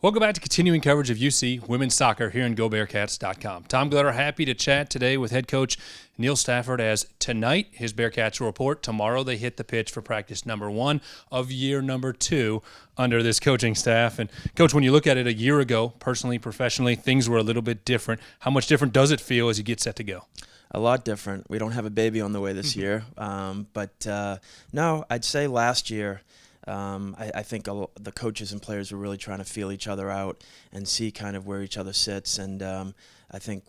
Welcome back to continuing coverage of UC women's soccer here on GoBearcats.com. Tom Glitter happy to chat today with head coach Neil Stafford as tonight his Bearcats will report. Tomorrow they hit the pitch for practice number 1 of year number 2 under this coaching staff. And, Coach, when you look at it a year ago, personally, professionally, things were a little bit different. How much different does it feel as you get set to go? A lot different. We don't have a baby on the way this year. No, I'd say last year I think the coaches and players were really trying to feel each other out and see kind of where each other sits. And I think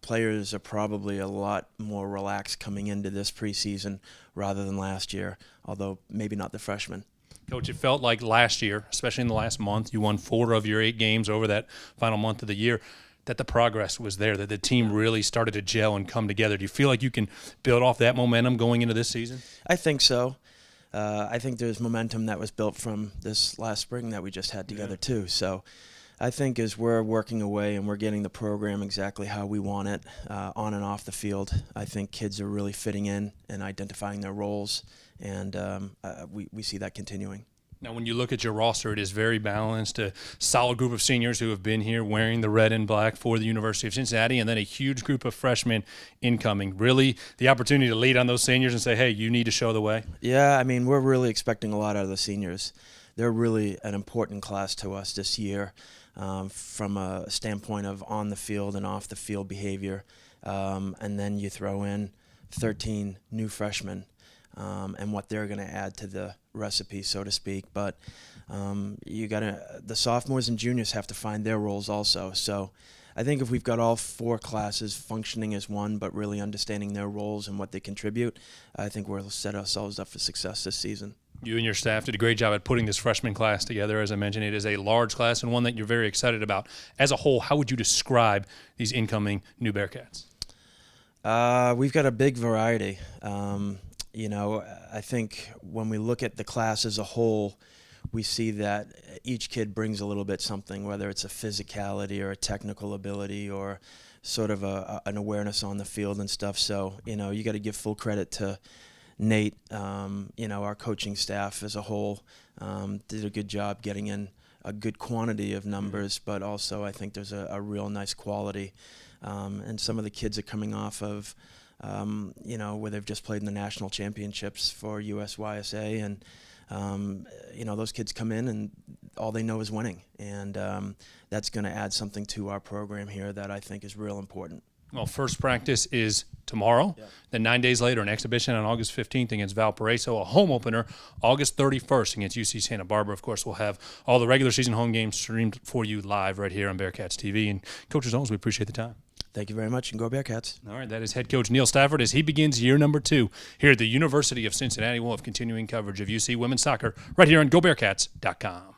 players are probably a lot more relaxed coming into this preseason rather than last year, although maybe not the freshmen. Coach, it felt like last year, especially in the last month, you won 4 of your 8 games over that final month of the year, that the progress was there, that the team really started to gel and come together. Do you feel like you can build off that momentum going into this season? I think so. I think there's momentum that was built from this last spring that we just had together too. So I think as we're working away and we're getting the program exactly how we want it on and off the field, I think kids are really fitting in and identifying their roles, and we see that continuing. Now, when you look at your roster, it is very balanced, a solid group of seniors who have been here wearing the red and black for the University of Cincinnati, and then a huge group of freshmen incoming. Really the opportunity to lead on those seniors and say, hey, you need to show the way? Yeah, I mean, we're really expecting a lot out of the seniors. They're really an important class to us this year from a standpoint of on the field and off the field behavior. And then you throw in 13 new freshmen. And what they're going to add to the recipe, so to speak. But the sophomores and juniors have to find their roles also. So I think if we've got all 4 classes functioning as one, but really understanding their roles and what they contribute, I think we'll set ourselves up for success this season. You and your staff did a great job at putting this freshman class together. As I mentioned, it is a large class and one that you're very excited about. As a whole, how would you describe these incoming new Bearcats? We've got a big variety. I think when we look at the class as a whole, we see that each kid brings a little bit something, whether it's a physicality or a technical ability or sort of an awareness on the field and stuff. So, you got to give full credit to Nate, our coaching staff as a whole did a good job getting in a good quantity of numbers, but also I think there's a real nice quality. And some of the kids are coming off of where they've just played in the national championships for USYSA, and those kids come in and all they know is winning, and that's going to add something to our program here that I think is real important. Well, first practice is tomorrow. Yep. Then 9 days later, an exhibition on August 15th against Valparaiso, a home opener August 31st against UC Santa Barbara. Of course, we'll have all the regular season home games streamed for you live right here on Bearcats TV. And Coach, as always, we appreciate the time. Thank you very much, and go Bearcats. All right, that is head coach Neil Stafford as he begins year number 2 here at the University of Cincinnati. We'll have continuing coverage of UC women's soccer right here on GoBearcats.com.